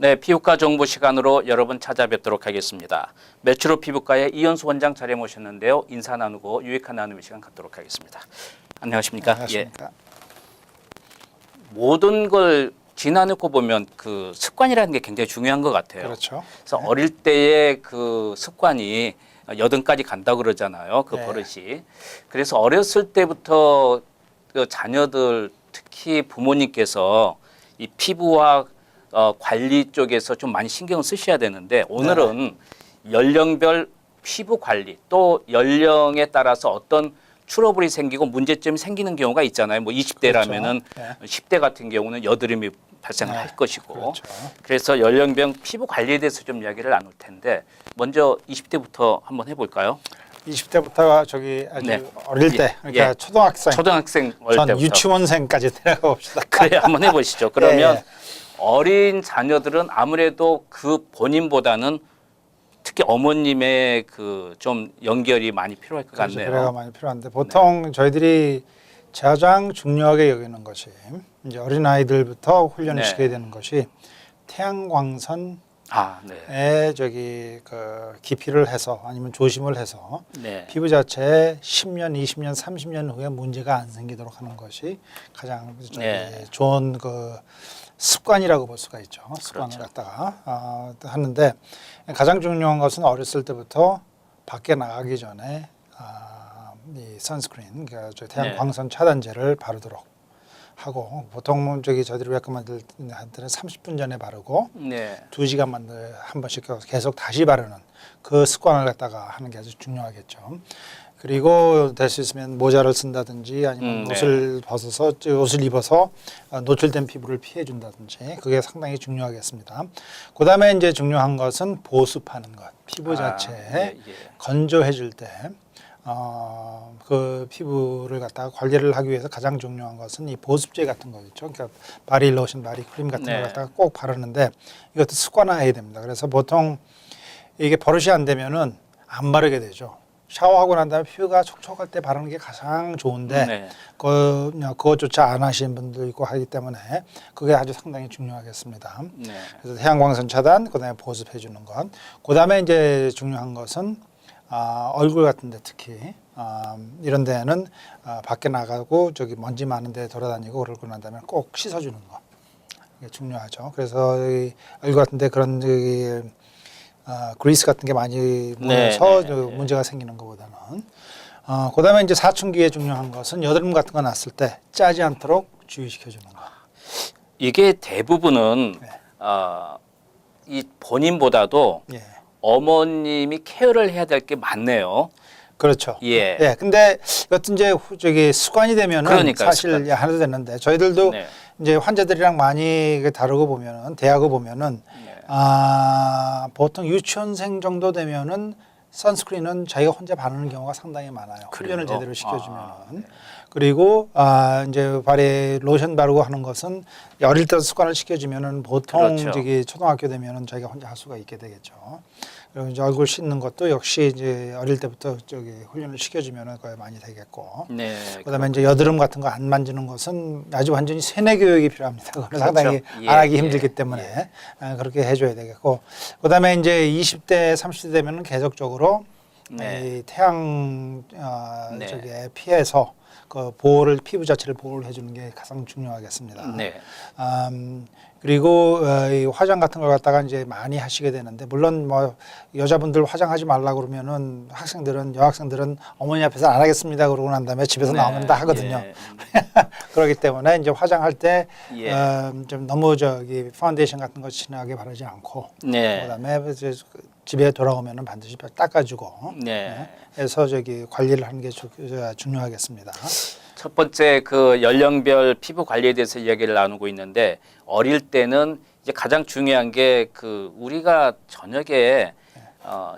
네, 피부과 정보 시간으로 여러분 찾아뵙도록 하겠습니다. 메트로 피부과의 이현수 원장 자리에 모셨는데요. 인사 나누고 유익한 나눔의 시간 갖도록 하겠습니다. 안녕하십니까? 안녕하십니까? 예. 모든 걸 지나놓고 보면 그 습관이라는 게 굉장히 중요한 것 같아요. 그렇죠. 그래서 어릴 때의 그 습관이 여든까지 간다 그러잖아요. 그 네. 버릇이. 그래서 어렸을 때부터 그 자녀들 특히 부모님께서 이 피부와 관리 쪽에서 좀 많이 신경을 쓰셔야 되는데 오늘은 연령별 피부 관리 또 연령에 따라서 어떤 트러블이 생기고 문제점이 생기는 경우가 있잖아요. 뭐 20대라면은 그렇죠. 10대 같은 경우는 여드름이 발생할 네. 것이고 그렇죠. 그래서 연령별 피부 관리에 대해서 좀 이야기를 나눌 텐데 먼저 20대부터 한번 해볼까요? 20대부터가 저기 아주 네. 어릴 때, 그러니까 예. 초등학생 어릴 전 때부터 유치원생까지 내려가 봅시다. 그래 한번 해보시죠. 그러면 예. 어린 자녀들은 아무래도 그 본인보다는 특히 어머님의 그 좀 연결이 많이 필요할 것 그래가 같네요. 많이 필요한데 보통 저희들이 가장 중요하게 여기는 것이 이제 어린 아이들부터 훈련을 네. 시켜야 되는 것이 태양광선에 아, 네. 저기 그 기피를 해서 아니면 조심을 해서 네. 피부 자체에 10년, 20년, 30년 후에 문제가 안 생기도록 하는 것이 가장 저기 네. 좋은 그 습관이라고 볼 수가 있죠. 습관을 그렇죠. 갖다가 하는데 가장 중요한 것은 어렸을 때부터 밖에 나가기 전에 이 선스크린, 그러니까 저 태양 네. 광선 차단제를 바르도록 하고 보통 저기 저희들이 레코멘드는 30분 전에 바르고 네. 2시간만 한 번씩 계속 다시 바르는 그 습관을 갖다가 하는 게 아주 중요하겠죠. 그리고 될 수 있으면 모자를 쓴다든지 아니면 네. 옷을 입어서 노출된 피부를 피해 준다든지 그게 상당히 중요하겠습니다. 그다음에 이제 중요한 것은 보습하는 것. 피부 자체에 예, 예. 건조해 줄 때 그 피부를 갖다가 관리를 하기 위해서 가장 중요한 것은 이 보습제 같은 거 있죠. 그러니까 바디 로션, 바디 크림 같은 네. 걸 갖다가 꼭 바르는데 이것도 습관화해야 됩니다. 그래서 보통 이게 버릇이 안 되면은 안 바르게 되죠. 샤워하고 난 다음에 피부가 촉촉할 때 바르는 게 가장 좋은데 네. 그것조차 안 하시는 분도 있고 하기 때문에 그게 아주 상당히 중요하겠습니다. 네. 그래서 태양광선 차단, 그다음에 보습해 주는 것. 그다음에 이제 중요한 것은 얼굴 같은데 특히 이런 데는 밖에 나가고 저기 먼지 많은 데 돌아다니고 그러고 난 다음에 꼭 씻어주는 거. 이게 중요하죠. 그래서 이 얼굴 같은데 그런 저기 그리스 같은 게 많이 묻어서 문제가 생기는 것보다는 그다음에 이제 사춘기에 중요한 것은 여드름 같은 거 났을 때 짜지 않도록 주의시켜 주는 거. 이게 대부분은 네. 이 본인보다도 예. 어머님이 케어를 해야 될 게 많네요. 그렇죠. 예. 예. 근데 이것도 이제 저기 습관이 되면은 그러니까요, 사실 습관. 하도 되는데 저희들도 네. 이제 환자들이랑 많이 다루고 보면은 대하고 보면은 네. 보통 유치원생 정도 되면은 선스크린은 자기가 혼자 바르는 경우가 상당히 많아요. 훈련을 그래요? 제대로 시켜주면은. 네. 그리고 이제 발에 로션 바르고 하는 것은 어릴 때 습관을 시켜주면은 보통 그렇죠. 저기 초등학교 되면은 자기가 혼자 할 수가 있게 되겠죠. 그리고 이제 얼굴 씻는 것도 역시 이제 어릴 때부터 저기 훈련을 시켜주면은 그게 많이 되겠고. 네. 그다음에 이제 여드름 같은 거 안 만지는 것은 아주 완전히 세뇌 교육이 필요합니다. 그건 그렇죠. 상당히 예, 안 하기 예, 힘들기 때문에 그렇게 해줘야 되겠고. 그다음에 이제 20대, 30대 되면은 계속적으로 네. 이 태양 네. 저기에 피해서 그 보호를 피부 자체를 보호를 해주는 게 가장 중요하겠습니다. 네. 그리고 이 화장 같은 걸 갖다가 이제 많이 하시게 되는데 물론 뭐 여자분들 화장하지 말라 그러면은 여학생들은 어머니 앞에서 안 하겠습니다 그러고 난 다음에 집에서 네. 나오면 다 하거든요. 예. 그렇기 때문에 이제 화장할 때 좀 예. 너무 저기 파운데이션 같은 거 진하게 바르지 않고 네. 그다음에 이제 집에 돌아오면은 반드시 닦아주고 네. 해서 저기 관리를 하는 게 중요하겠습니다. 첫 번째 그 연령별 피부 관리에 대해서 이야기를 나누고 있는데 어릴 때는 이제 가장 중요한 게 그 우리가 저녁에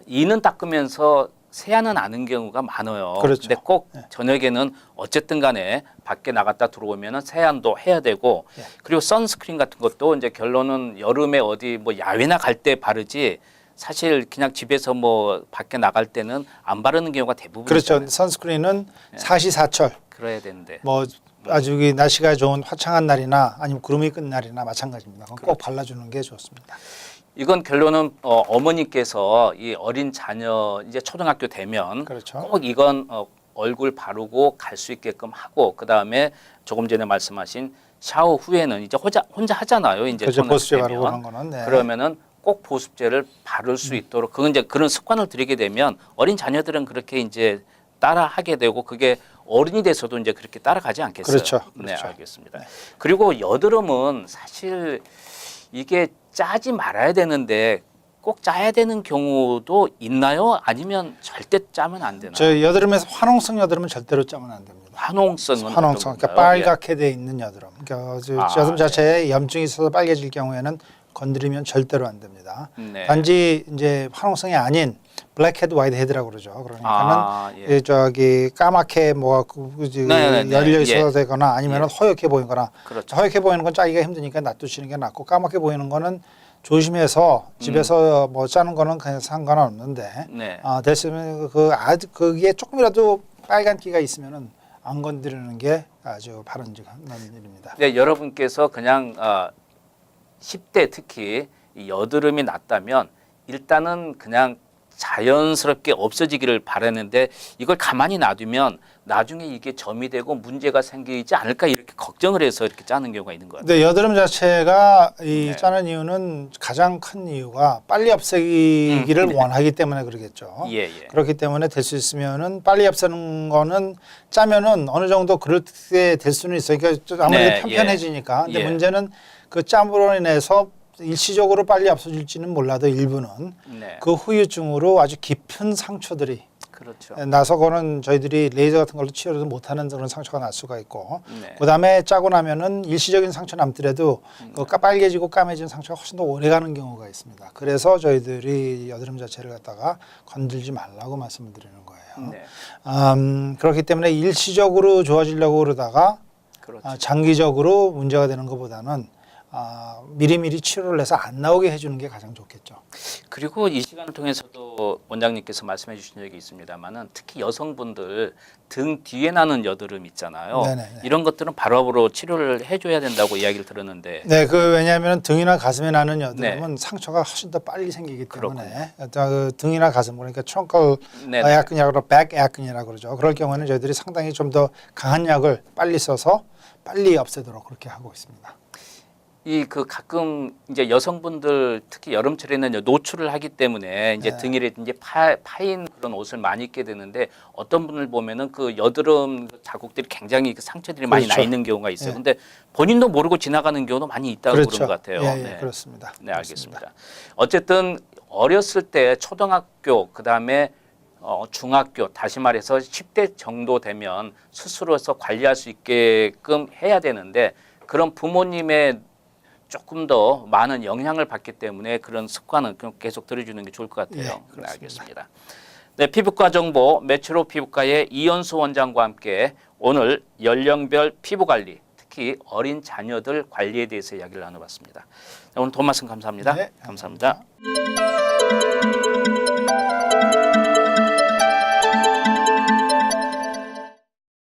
이는 닦으면서 세안은 하는 경우가 많아요. 그렇죠. 근데 꼭 저녁에는 어쨌든 간에 밖에 나갔다 들어오면은 세안도 해야 되고 그리고 선스크린 같은 것도 이제 결론은 여름에 어디 뭐 야외나 갈 때 바르지 사실 그냥 집에서 뭐 밖에 나갈 때는 안 바르는 경우가 대부분이잖아요. 그렇죠. 선스크린은 사시사철 그래야 되는데. 뭐 아주 날씨가 좋은 화창한 날이나 아니면 구름이 끈 날이나 마찬가지입니다. 그건 꼭 발라주는 게 좋습니다. 이건 결론은 어머니께서 이 어린 자녀 이제 초등학교 되면 그렇죠. 꼭 이건 얼굴 바르고 갈 수 있게끔 하고 그 다음에 조금 전에 말씀하신 샤워 후에는 이제 혼자 하잖아요. 이제 그렇죠. 초등학교 보습제 되면. 바르고 그런 거는. 네. 그러면은 꼭 보습제를 바를 수 있도록 그건 이제 그런 습관을 들이게 되면 어린 자녀들은 그렇게 이제 따라 하게 되고 그게 어른이 돼서도 이제 그렇게 따라가지 않겠어요. 그렇죠. 네, 그렇죠. 알겠습니다. 그리고 여드름은 사실 이게 짜지 말아야 되는데 꼭 짜야 되는 경우도 있나요? 아니면 절대 짜면 안 되나요? 저 여드름에서 화농성 여드름은 절대로 짜면 안 됩니다. 화농성은 화농성, 어떤 그러니까 건가요? 빨갛게 돼 있는 여드름. 그러니까 여드름 예. 자체에 염증이 있어서 빨개질 경우에는 건드리면 절대로 안 됩니다. 네. 단지 이제 화농성이 아닌 블랙헤드, 화이트헤드라고 그러죠. 그러니까는 예. 저기 까맣게 뭐가 네네네. 열려 있어서 예. 되거나 아니면은 허옇게 보이거나 그렇죠. 허옇게 보이는 건 짜기가 힘드니까 놔두시는 게 낫고 까맣게 보이는 거는 조심해서 집에서 뭐 짜는 거는 그냥 상관은 없는데 네. 됐으면 그게 조금이라도 빨간기가 있으면은 안 건드리는 게 아주 바람직한 일입니다. 네, 여러분께서 그냥 10대 특히 이 여드름이 났다면 일단은 그냥 자연스럽게 없어지기를 바라는데 이걸 가만히 놔두면 나중에 이게 점이 되고 문제가 생기지 않을까 이렇게 걱정을 해서 이렇게 짜는 경우가 있는 것 같아요. 근데 여드름 자체가 이 네. 짜는 이유는 가장 큰 이유가 빨리 없애기를 네. 원하기 때문에 그러겠죠. 예, 예. 그렇기 때문에 될 수 있으면은 빨리 없애는 거는 짜면은 어느 정도 그렇게 될 수는 있어요. 그러니까 좀 아무래도 네, 편편해지니까. 근데 예. 문제는 그 짬으로 인해서 일시적으로 빨리 없어질지는 몰라도 일부는 네. 그 후유증으로 아주 깊은 상처들이 그렇죠. 나서 그거는 저희들이 레이저 같은 걸로 치료를 못하는 그런 상처가 날 수가 있고 네. 그다음에 짜고 나면은 일시적인 상처 남더라도 그 빨개지고 까매진 상처가 훨씬 더 오래 가는 경우가 있습니다. 그래서 저희들이 여드름 자체를 갖다가 건들지 말라고 말씀을 드리는 거예요. 네. 그렇기 때문에 일시적으로 좋아지려고 그러다가 그렇죠. 장기적으로 문제가 되는 것보다는 미리미리 치료를 해서 안 나오게 해주는 게 가장 좋겠죠. 그리고 이 시간을 통해서도 원장님께서 말씀해 주신 적이 있습니다만은 특히 여성분들 등 뒤에 나는 여드름 있잖아요. 네네네. 이런 것들은 바로바로 치료를 해줘야 된다고 이야기를 들었는데 네, 왜냐하면 등이나 가슴에 나는 여드름은 네. 상처가 훨씬 더 빨리 생기기 때문에 그렇군요. 그 등이나 가슴 그러니까 트렁컬 네네. 약근이라고 백 약근이라고 그러죠. 그럴 경우에는 저희들이 상당히 좀 더 강한 약을 빨리 써서 빨리 없애도록 그렇게 하고 있습니다. 이 그 가끔 이제 여성분들 특히 여름철에는 노출을 하기 때문에 이제 네. 등이라든지 파인 그런 옷을 많이 입게 되는데 어떤 분을 보면은 그 여드름 자국들이 굉장히 그 상처들이 많이 나 그렇죠. 있는 경우가 있어요. 예. 근데 본인도 모르고 지나가는 경우도 많이 있다고 그렇죠. 그런 것 같아요. 예, 예, 네. 그렇습니다. 네, 알겠습니다. 어쨌든 어렸을 때 초등학교 그다음에 중학교 다시 말해서 10대 정도 되면 스스로서 관리할 수 있게끔 해야 되는데 그런 부모님의 조금 더 많은 영향을 받기 때문에 그런 습관은 계속 들여주는 게 좋을 것 같아요. 예, 네, 그렇습니다. 알겠습니다. 네, 피부과 정보 매치로 피부과의 이현수 원장과 함께 오늘 연령별 피부 관리, 특히 어린 자녀들 관리에 대해서 이야기를 나눠봤습니다. 오늘 도움 말씀 감사합니다. 네, 감사합니다.